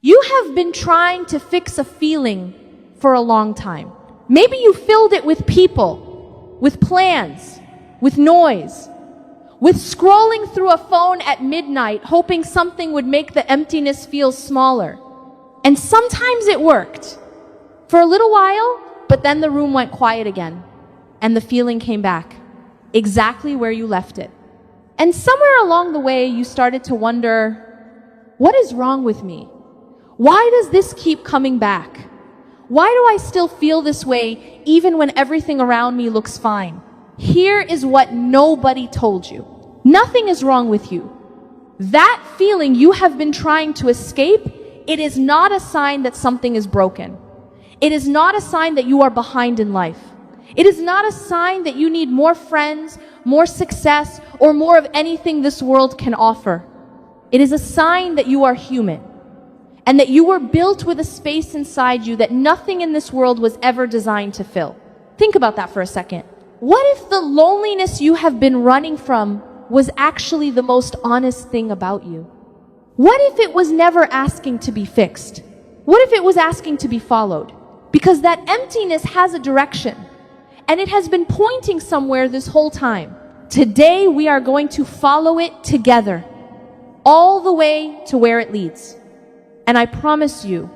You have been trying to fix a feeling for a long time. Maybe you filled it with people, with plans, with noise, with scrolling through a phone at midnight, hoping something would make the emptiness feel smaller. And sometimes it worked for a little while, but then the room went quiet again, and the feeling came back, exactly where you left it. And somewhere along the way, you started to wonder, what is wrong with me? Why does this keep coming back? Why do I still feel this way even when everything around me looks fine? Here is what nobody told you. Nothing is wrong with you. That feeling you have been trying to escape, it is not a sign that something is broken. It is not a sign that you are behind in life. It is not a sign that you need more friends, more success, or more of anything this world can offer. It is a sign that you are human, and that you were built with a space inside you that nothing in this world was ever designed to fill. Think about that for a second. What if the loneliness you have been running from was actually the most honest thing about you? What if it was never asking to be fixed? What if it was asking to be followed? Because that emptiness has a direction, and it has been pointing somewhere this whole time. Today we are going to follow it together, all the way to where it leads. And I promise you,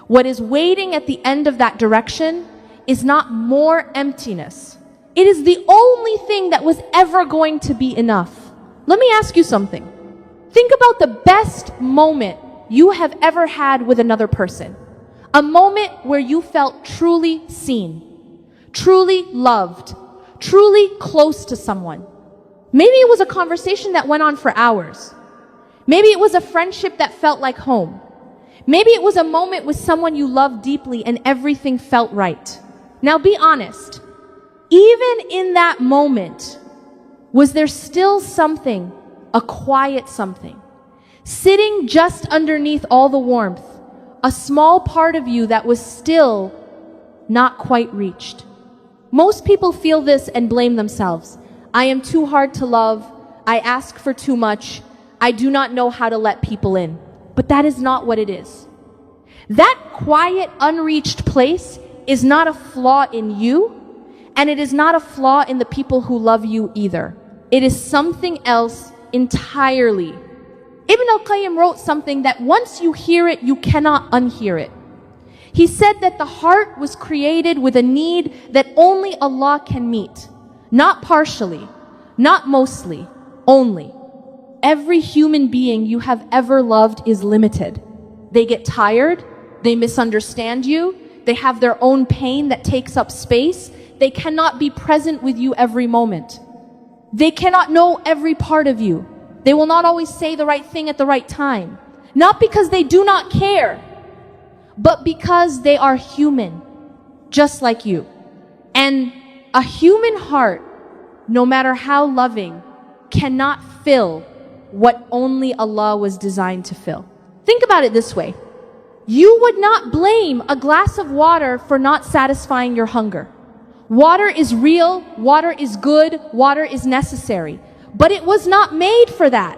what is waiting at the end of that direction is not more emptiness. It is the only thing that was ever going to be enough. Let me ask you something. Think about the best moment you have ever had with another person. A moment where you felt truly seen, truly loved, truly close to someone. Maybe it was a conversation that went on for hours. Maybe it was a friendship that felt like home. Maybe it was a moment with someone you loved deeply and everything felt right. Now be honest. Even in that moment, was there still something, a quiet something, sitting just underneath all the warmth, a small part of you that was still not quite reached? Most people feel this and blame themselves. I am too hard to love. I ask for too much. I do not know how to let people in. But that is not what it is. That quiet, unreached place is not a flaw in you, and it is not a flaw in the people who love you either. It is something else entirely. Ibn al-Qayyim wrote something that once you hear it, you cannot unhear it. He said that the heart was created with a need that only Allah can meet. Not partially, not mostly, only. Every human being you have ever loved is limited. They get tired, they misunderstand you, they have their own pain that takes up space, they cannot be present with you every moment. They cannot know every part of you. They will not always say the right thing at the right time. Not because they do not care, but because they are human, just like you. And a human heart, no matter how loving, cannot fill what only Allah was designed to fill. Think about it this way. You would not blame a glass of water for not satisfying your hunger. Water is real, water is good, water is necessary. But it was not made for that.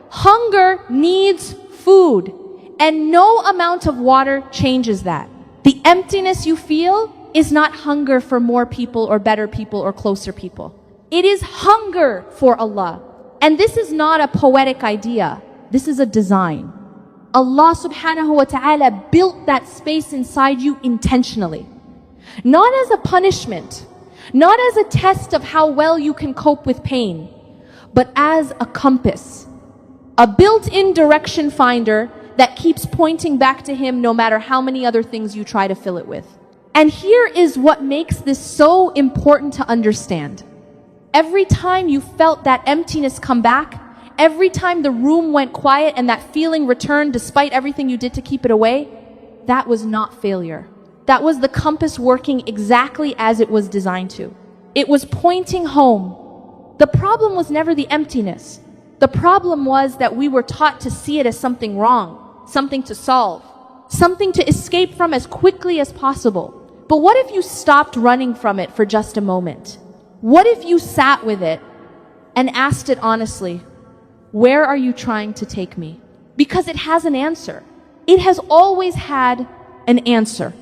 Hunger needs food, and no amount of water changes that. The emptiness you feel is not hunger for more people or better people or closer people. It is hunger for Allah. And this is not a poetic idea. This is a design. Allah subhanahu wa ta'ala built that space inside you intentionally. Not as a punishment, not as a test of how well you can cope with pain, but as a compass, a built-in direction finder that keeps pointing back to Him no matter how many other things you try to fill it with. And here is what makes this so important to understand. Every time you felt that emptiness come back, every time the room went quiet and that feeling returned despite everything you did to keep it away, that was not failure. That was the compass working exactly as it was designed to. It was pointing home. The problem was never the emptiness. The problem was that we were taught to see it as something wrong, something to solve, something to escape from as quickly as possible. But what if you stopped running from it for just a moment? What if you sat with it and asked it honestly, where are you trying to take me? Because it has an answer. it has always had an answer.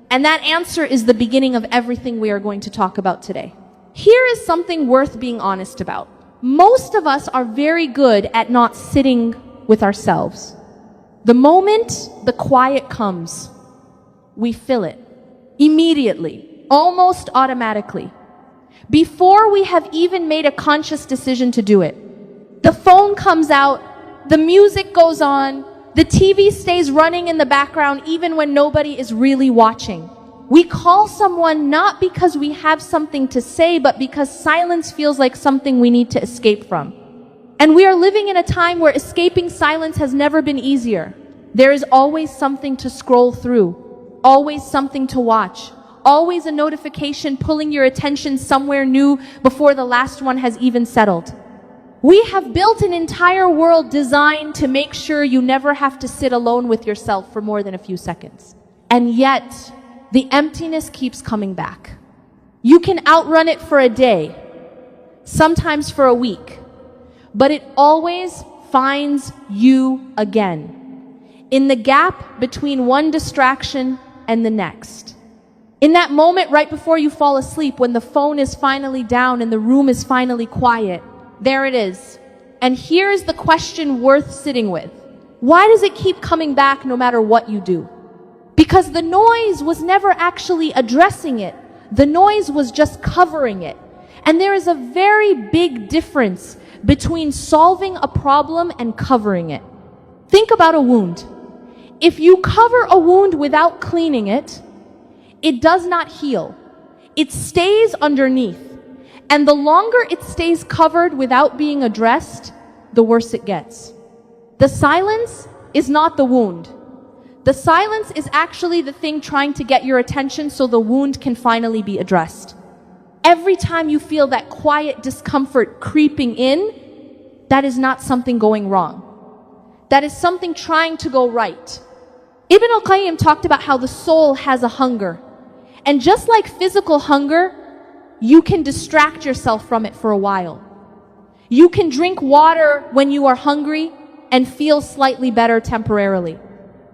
And that answer is the beginning of everything we are going to talk about today. Here is something worth being honest about. Most of us are very good at not sitting with ourselves. The moment the quiet comes, we fill it immediately, almost automatically, before we have even made a conscious decision to do it. The phone comes out, the music goes on, the TV stays running in the background even when nobody is really watching. We call someone not because we have something to say, but because silence feels like something we need to escape from. And we are living in a time where escaping silence has never been easier. There is always something to scroll through, always something to watch, always a notification pulling your attention somewhere new before the last one has even settled. We have built an entire world designed to make sure you never have to sit alone with yourself for more than a few seconds. And yet, the emptiness keeps coming back. You can outrun it for a day, sometimes for a week, but it always finds you again, in the gap between one distraction and the next. In that moment right before you fall asleep, when the phone is finally down and the room is finally quiet, there it is. And here is the question worth sitting with. Why does it keep coming back no matter what you do? Because the noise was never actually addressing it. The noise was just covering it. And there is a very big difference between solving a problem and covering it. Think about a wound. If you cover a wound without cleaning it, it does not heal. It stays underneath. And the longer it stays covered without being addressed, the worse it gets. The silence is not the wound. The silence is actually the thing trying to get your attention so the wound can finally be addressed. Every time you feel that quiet discomfort creeping in, that is not something going wrong. That is something trying to go right. Ibn al-Qayyim talked about how the soul has a hunger. And just like physical hunger, you can distract yourself from it for a while. You can drink water when you are hungry and feel slightly better temporarily.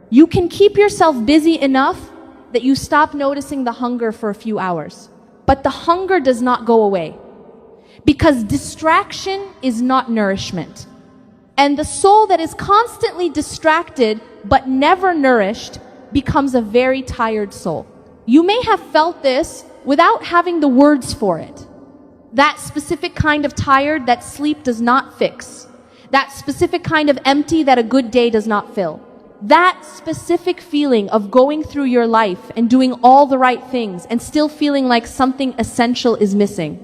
You can keep yourself busy enough that you stop noticing the hunger for a few hours. But the hunger does not go away, because distraction is not nourishment. And the soul that is constantly distracted but never nourished becomes a very tired soul. You may have felt this without having the words for it. That specific kind of tired that sleep does not fix. That specific kind of empty that a good day does not fill. That specific feeling of going through your life and doing all the right things and still feeling like something essential is missing.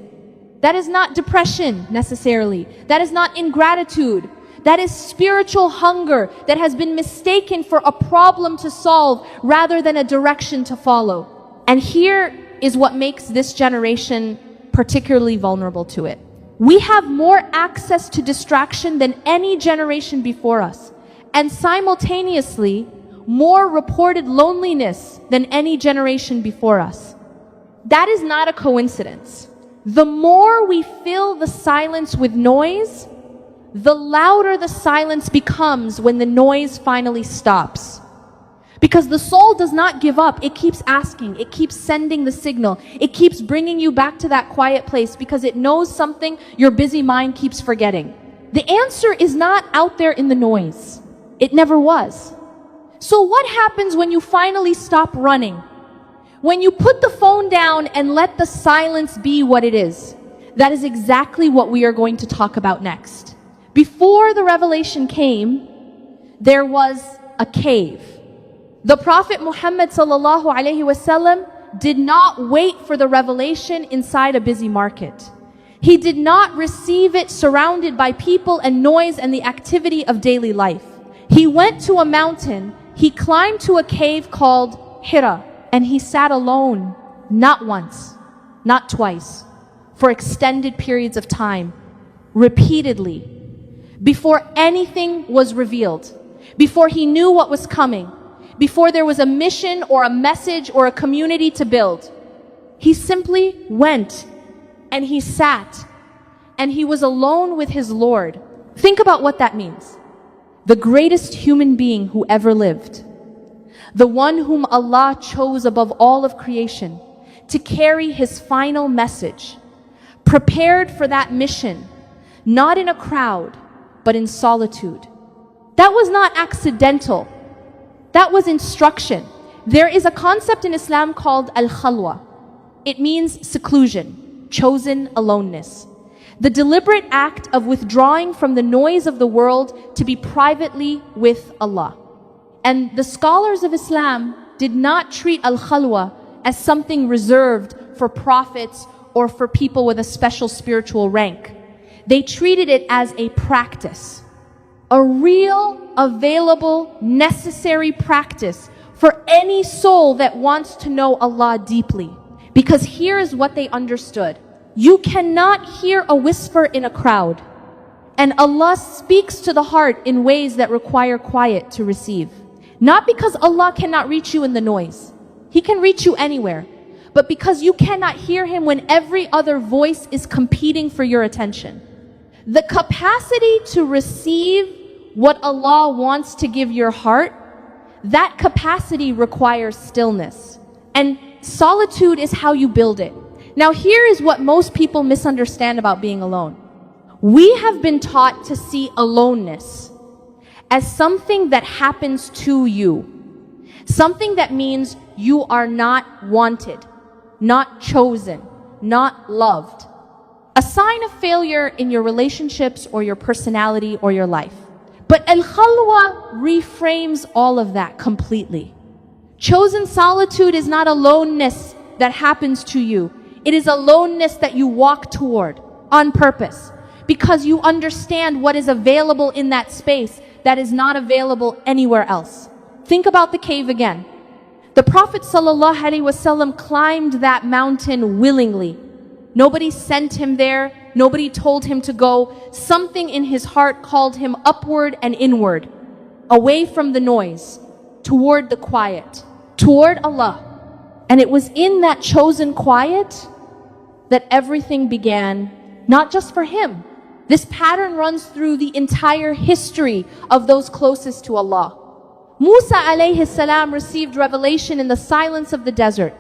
That is not depression necessarily. That is not ingratitude. That is spiritual hunger that has been mistaken for a problem to solve rather than a direction to follow. And here is what makes this generation particularly vulnerable to it. We have more access to distraction than any generation before us, and simultaneously more reported loneliness than any generation before us. That is not a coincidence. The more we fill the silence with noise, the louder the silence becomes when the noise finally stops. Because the soul does not give up. It keeps asking. It keeps sending the signal. It keeps bringing you back to that quiet place because it knows something your busy mind keeps forgetting. The answer is not out there in the noise. It never was. So what happens when you finally stop running? When you put the phone down and let the silence be what it is? That is exactly what we are going to talk about next. Before the revelation came, there was a cave. The Prophet Muhammad sallallahu alaihi wasallam did not wait for the revelation inside a busy market. He did not receive it surrounded by people and noise and the activity of daily life. He went to a mountain, he climbed to a cave called Hira, and he sat alone, not once, not twice, for extended periods of time, repeatedly, before anything was revealed, before he knew what was coming, before there was a mission or a message or a community to build. He simply went and he sat and he was alone with his Lord. Think about what that means. The greatest human being who ever lived, the one whom Allah chose above all of creation to carry His final message, prepared for that mission, not in a crowd, but in solitude. That was not accidental. That was instruction. There is a concept in Islam called al-khalwa. It means seclusion, chosen aloneness. The deliberate act of withdrawing from the noise of the world to be privately with Allah. And the scholars of Islam did not treat al-khalwa as something reserved for prophets or for people with a special spiritual rank. They treated it as a practice, a real, available, necessary practice for any soul that wants to know Allah deeply. Because here is what they understood. You cannot hear a whisper in a crowd, and Allah speaks to the heart in ways that require quiet to receive. Not because Allah cannot reach you in the noise. He can reach you anywhere. But because you cannot hear Him when every other voice is competing for your attention. The capacity to receive what Allah wants to give your heart, that capacity requires stillness. And solitude is how you build it. Now here is what most people misunderstand about being alone. We have been taught to see aloneness as something that happens to you. Something that means you are not wanted, not chosen, not loved. A sign of failure in your relationships or your personality or your life. But al-khalwa reframes all of that completely. Chosen solitude is not aloneness that happens to you. It is aloneness that you walk toward on purpose because you understand what is available in that space that is not available anywhere else. Think about the cave again. The Prophet ﷺ climbed that mountain willingly. Nobody sent him there. Nobody told him to go. Something in his heart called him upward and inward, away from the noise, toward the quiet, toward Allah. And it was in that chosen quiet that everything began, not just for him. This pattern runs through the entire history of those closest to Allah. Musa alayhi salam received revelation in the silence of the desert.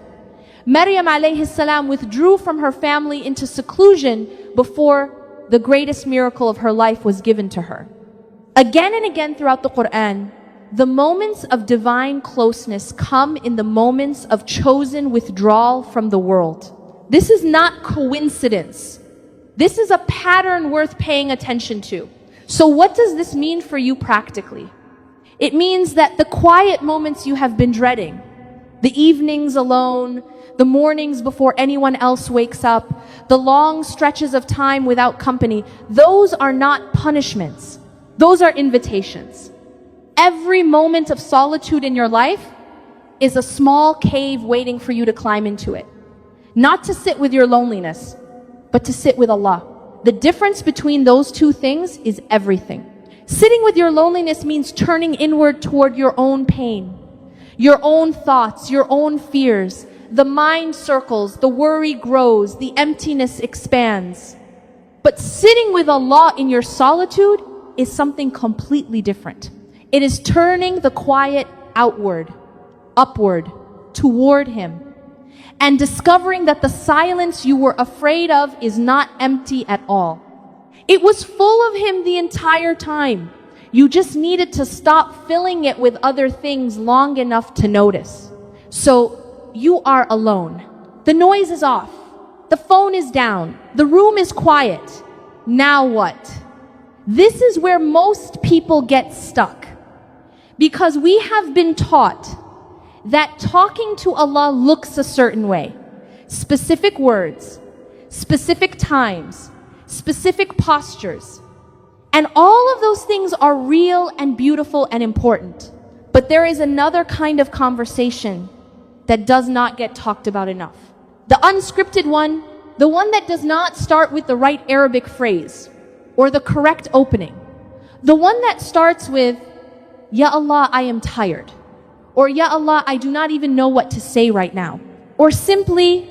Maryam alayhi salam withdrew from her family into seclusion before the greatest miracle of her life was given to her. Again and again throughout the Quran, the moments of divine closeness come in the moments of chosen withdrawal from the world. This is not coincidence. This is a pattern worth paying attention to. So what does this mean for you practically? It means that the quiet moments you have been dreading, the evenings alone, the mornings before anyone else wakes up, the long stretches of time without company, those are not punishments. Those are invitations. Every moment of solitude in your life is a small cave waiting for you to climb into it. Not to sit with your loneliness, but to sit with Allah. The difference between those two things is everything. Sitting with your loneliness means turning inward toward your own pain, your own thoughts, your own fears. The mind circles, the worry grows, the emptiness expands. But sitting with Allah in your solitude is something completely different. It is turning the quiet outward, upward, toward Him, and discovering that the silence you were afraid of is not empty at all. It was full of Him the entire time. You just needed to stop filling it with other things long enough to notice. So you are alone. The noise is off. The phone is down. The room is quiet. Now what? This is where most people get stuck. Because we have been taught that talking to Allah looks a certain way. Specific words, specific times, specific postures. And all of those things are real and beautiful and important. But there is another kind of conversation that does not get talked about enough. The unscripted one, the one that does not start with the right Arabic phrase or the correct opening. The one that starts with, Ya Allah, I am tired. Or Ya Allah, I do not even know what to say right now. Or simply,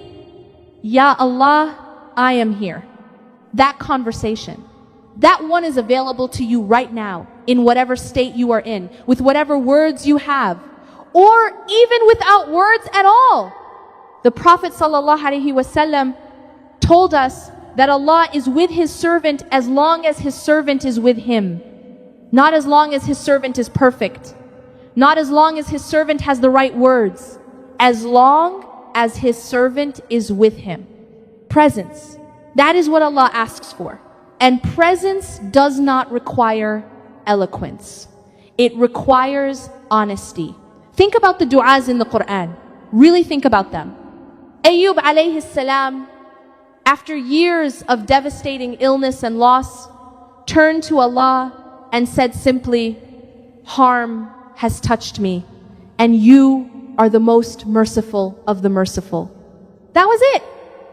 Ya Allah, I am here. That conversation. That one is available to you right now, in whatever state you are in, with whatever words you have. or even without words at all. The Prophet ﷺ told us that Allah is with His servant as long as His servant is with Him. Not as long as His servant is perfect. Not as long as His servant has the right words. As long as His servant is with Him. Presence. That is what Allah asks for. And presence does not require eloquence. It requires honesty. Think about the du'as in the Quran. Really think about them. Ayyub alayhi salam, after years of devastating illness and loss, turned to Allah and said simply, harm has touched me, and you are the most merciful of the merciful. That was it.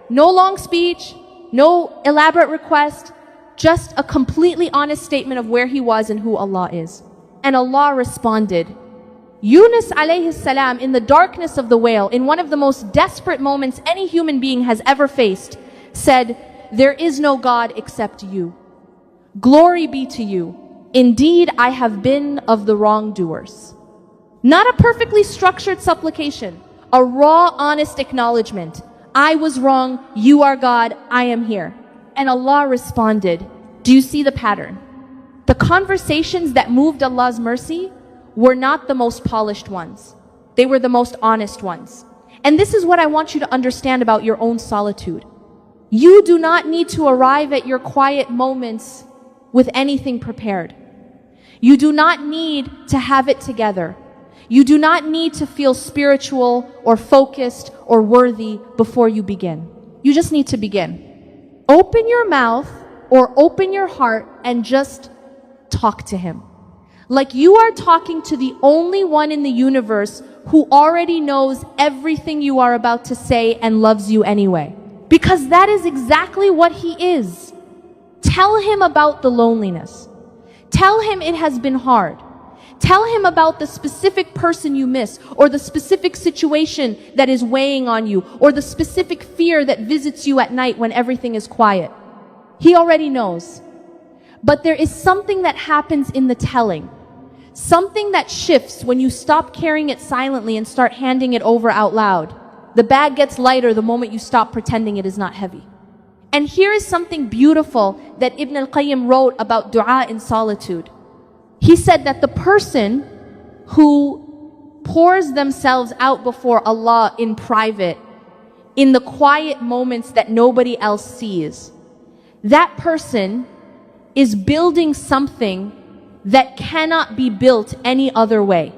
No long speech, no elaborate request, just a completely honest statement of where he was and who Allah is. And Allah responded. Yunus alayhi salam, in the darkness of the whale, in one of the most desperate moments any human being has ever faced, said, there is no God except you. Glory be to you. Indeed, I have been of the wrongdoers. Not a perfectly structured supplication, a raw, honest acknowledgement. I was wrong, you are God, I am here. And Allah responded. Do you see the pattern? The conversations that moved Allah's mercy were not the most polished ones. They were the most honest ones. And this is what I want you to understand about your own solitude. You do not need to arrive at your quiet moments with anything prepared. You do not need to have it together. You do not need to feel spiritual or focused or worthy before you begin. You just need to begin. Open your mouth or open your heart and just talk to Him. Like you are talking to the only one in the universe who already knows everything you are about to say and loves you anyway. Because that is exactly what He is. Tell Him about the loneliness. Tell Him it has been hard. Tell Him about the specific person you miss, or the specific situation that is weighing on you, or the specific fear that visits you at night when everything is quiet. He already knows. But there is something that happens in the telling. Something that shifts when you stop carrying it silently and start handing it over out loud. The bag gets lighter the moment you stop pretending it is not heavy. And here is something beautiful that Ibn al-Qayyim wrote about dua in solitude. He said that the person who pours themselves out before Allah in private, in the quiet moments that nobody else sees, that person is building something that cannot be built any other way.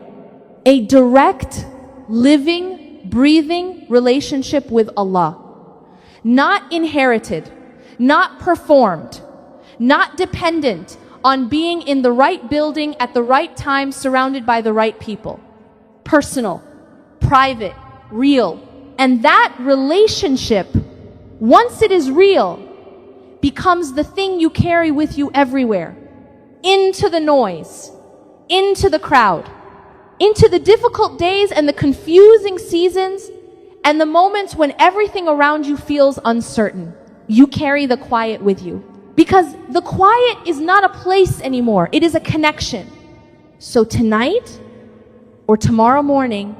A direct, living, breathing relationship with Allah. Not inherited, not performed, not dependent on being in the right building at the right time surrounded by the right people. Personal, private, real. And that relationship, once it is real, becomes the thing you carry with you everywhere. Into the noise, into the crowd, into the difficult days and the confusing seasons, and the moments when everything around you feels uncertain. You carry the quiet with you. Because the quiet is not a place anymore. It is a connection. So tonight, or tomorrow morning,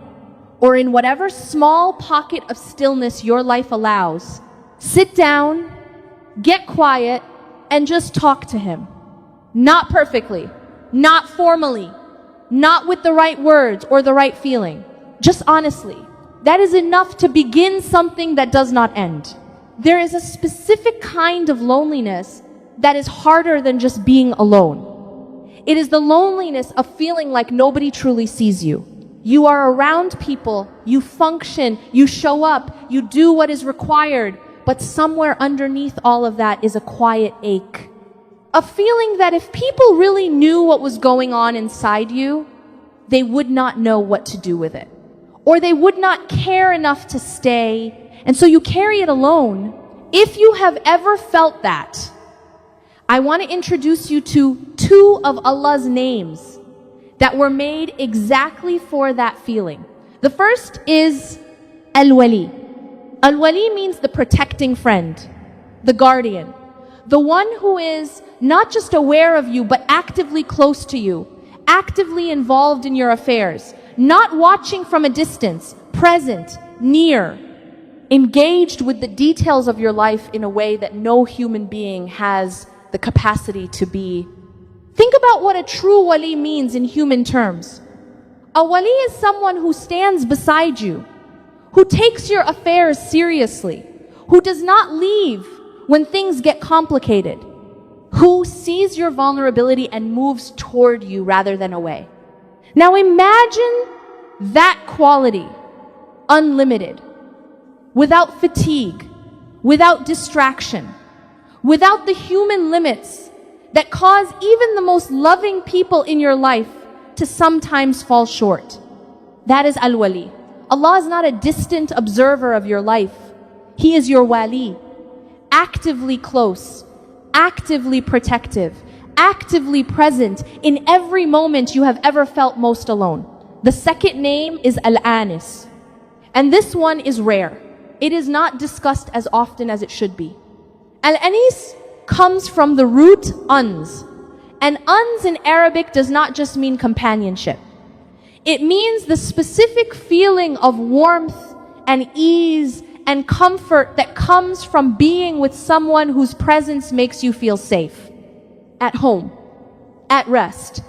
or in whatever small pocket of stillness your life allows, sit down, get quiet, and just talk to Him. Not perfectly, not formally, not with the right words or the right feeling. Just honestly. That is enough to begin something that does not end. There is a specific kind of loneliness that is harder than just being alone. It is the loneliness of feeling like nobody truly sees you. You are around people, you function, you show up, you do what is required, but somewhere underneath all of that is a quiet ache. A feeling that if people really knew what was going on inside you, they would not know what to do with it. Or they would not care enough to stay, and so you carry it alone. If you have ever felt that, I want to introduce you to two of Allah's names that were made exactly for that feeling. The first is Al-Wali. Al-Wali means the protecting friend, the guardian, the one who is not just aware of you, but actively close to you, actively involved in your affairs, not watching from a distance, present, near, engaged with the details of your life in a way that no human being has the capacity to be. Think about what a true wali means in human terms. A wali is someone who stands beside you, who takes your affairs seriously, who does not leave when things get complicated, who sees your vulnerability and moves toward you rather than away. Now imagine that quality, unlimited, without fatigue, without distraction, without the human limits that cause even the most loving people in your life to sometimes fall short. That is Al-Wali. Allah is not a distant observer of your life. He is your wali, actively close, actively protective, actively present in every moment you have ever felt most alone. The second name is Al-Anis. And this one is rare. It is not discussed as often as it should be. Al-Anis comes from the root uns. And uns in Arabic does not just mean companionship. It means the specific feeling of warmth and ease and comfort that comes from being with someone whose presence makes you feel safe, at home, at rest.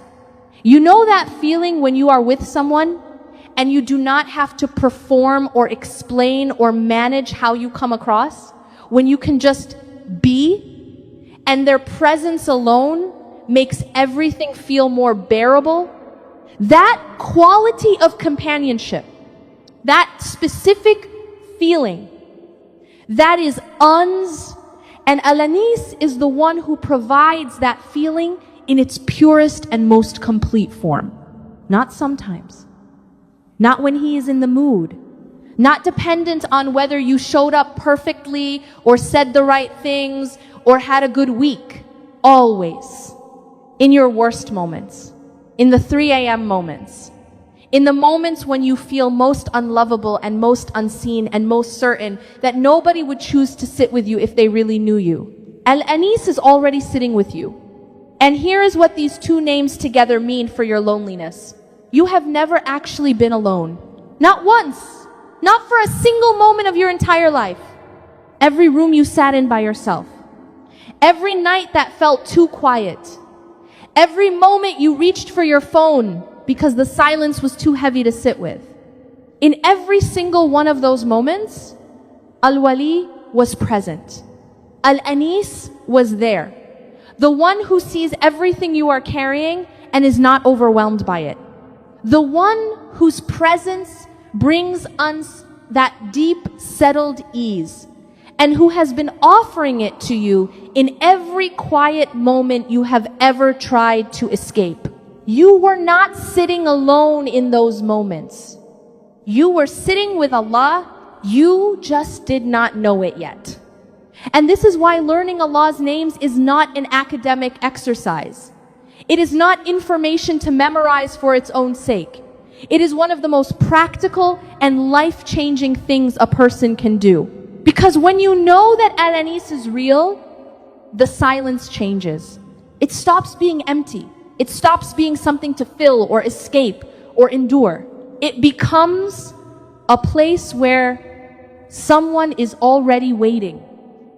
You know that feeling when you are with someone and you do not have to perform or explain or manage how you come across, when you can just be, and their presence alone makes everything feel more bearable. That quality of companionship, that specific feeling, that is uns, and Al-Anis is the one who provides that feeling in its purest and most complete form. Not sometimes. Not when he is in the mood. Not dependent on whether you showed up perfectly or said the right things or had a good week. Always. In your worst moments. In the 3 a.m. moments. In the moments when you feel most unlovable and most unseen and most certain that nobody would choose to sit with you if they really knew you. Al-Anis is already sitting with you. And here is what these two names together mean for your loneliness. You have never actually been alone. Not once. Not for a single moment of your entire life. Every room you sat in by yourself. Every night that felt too quiet. Every moment you reached for your phone because the silence was too heavy to sit with. In every single one of those moments, Al-Wali was present. Al-Anis was there. The one who sees everything you are carrying and is not overwhelmed by it. The one whose presence brings us that deep, settled ease, and who has been offering it to you in every quiet moment you have ever tried to escape. You were not sitting alone in those moments. You were sitting with Allah, you just did not know it yet. And this is why learning Allah's names is not an academic exercise. It is not information to memorize for its own sake. It is one of the most practical and life-changing things a person can do. Because when you know that Al-Anis is real, the silence changes. It stops being empty. It stops being something to fill or escape or endure. It becomes a place where someone is already waiting.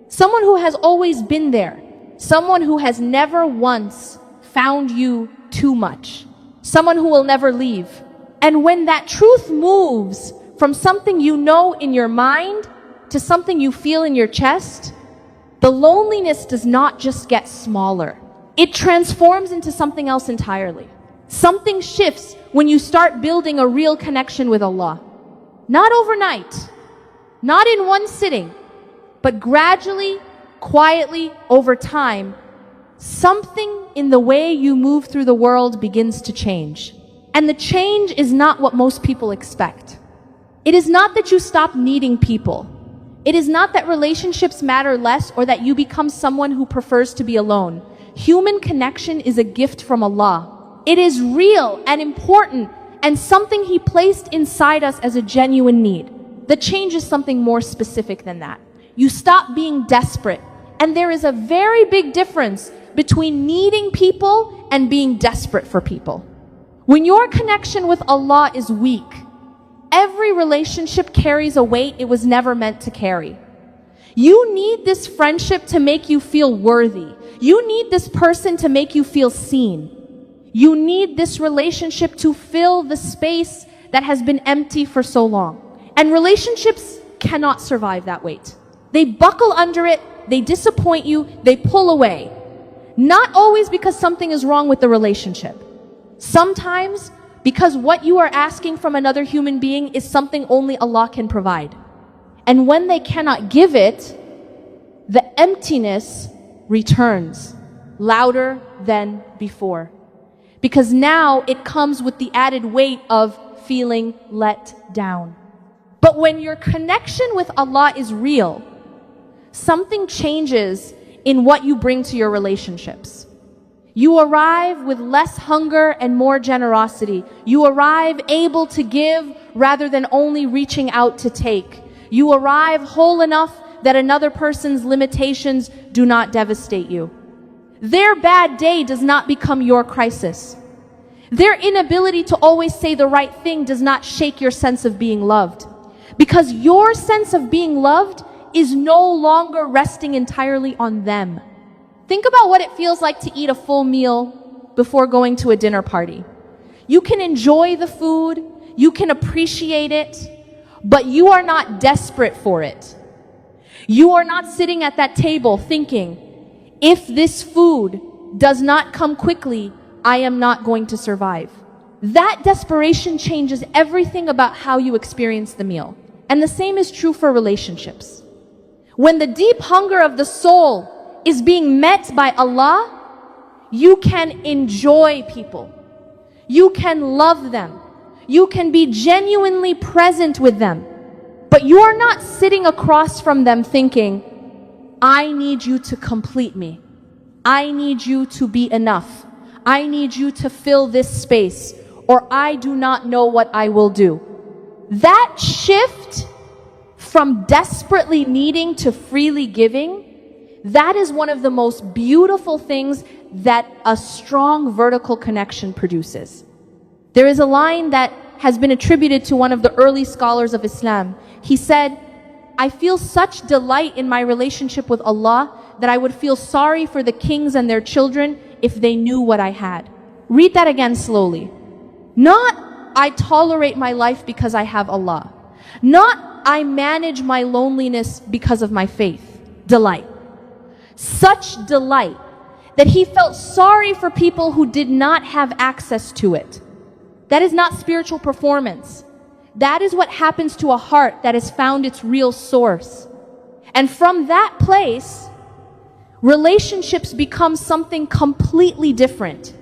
Someone who has always been there. Someone who has never once found you too much. Someone who will never leave. And when that truth moves from something you know in your mind to something you feel in your chest, the loneliness does not just get smaller. It transforms into something else entirely. Something shifts when you start building a real connection with Allah. Not overnight, not in one sitting, but gradually, quietly, over time, something in the way you move through the world begins to change. And the change is not what most people expect. It is not that you stop needing people. It is not that relationships matter less or that you become someone who prefers to be alone. Human connection is a gift from Allah. It is real and important and something He placed inside us as a genuine need. The change is something more specific than that. You stop being desperate. And there is a very big difference between needing people and being desperate for people. When your connection with Allah is weak, every relationship carries a weight it was never meant to carry. You need this friendship to make you feel worthy. You need this person to make you feel seen. You need this relationship to fill the space that has been empty for so long. And relationships cannot survive that weight. They buckle under it, they disappoint you, they pull away. Not always because something is wrong with the relationship. Sometimes because what you are asking from another human being is something only Allah can provide. And when they cannot give it, the emptiness returns louder than before. Because now it comes with the added weight of feeling let down. But when your connection with Allah is real, something changes in what you bring to your relationships. You arrive with less hunger and more generosity. You arrive able to give rather than only reaching out to take. You arrive whole enough that another person's limitations do not devastate you. Their bad day does not become your crisis. Their inability to always say the right thing does not shake your sense of being loved. Because your sense of being loved is no longer resting entirely on them. Think about what it feels like to eat a full meal before going to a dinner party. You can enjoy the food, you can appreciate it, but you are not desperate for it. You are not sitting at that table thinking, if this food does not come quickly, I am not going to survive. That desperation changes everything about how you experience the meal. And the same is true for relationships. When the deep hunger of the soul is being met by Allah, you can enjoy people. You can love them. You can be genuinely present with them. But you are not sitting across from them thinking, I need you to complete me. I need you to be enough. I need you to fill this space, or I do not know what I will do. That shift from desperately needing to freely giving, that is one of the most beautiful things that a strong vertical connection produces. There is a line that has been attributed to one of the early scholars of Islam. He said, I feel such delight in my relationship with Allah that I would feel sorry for the kings and their children if they knew what I had. Read that again slowly. Not, I tolerate my life because I have Allah. Not, I manage my loneliness because of my faith. Delight. Such delight that he felt sorry for people who did not have access to it. That is not spiritual performance. That is what happens to a heart that has found its real source. And from that place, relationships become something completely different.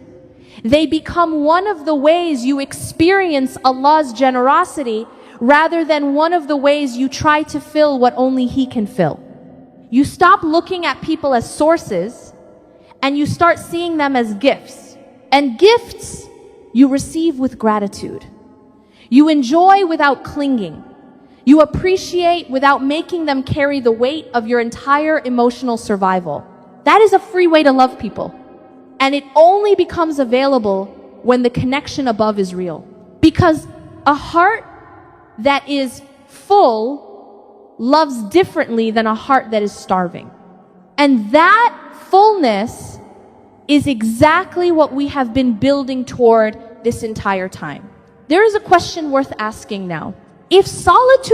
They become one of the ways you experience Allah's generosity rather than one of the ways you try to fill what only He can fill. You stop looking at people as sources and you start seeing them as gifts. And gifts you receive with gratitude. You enjoy without clinging. You appreciate without making them carry the weight of your entire emotional survival. That is a free way to love people. And it only becomes available when the connection above is real. Because a heart that is full loves differently than a heart that is starving. And that fullness is exactly what we have been building toward this entire time. There is a question worth asking now. If solitude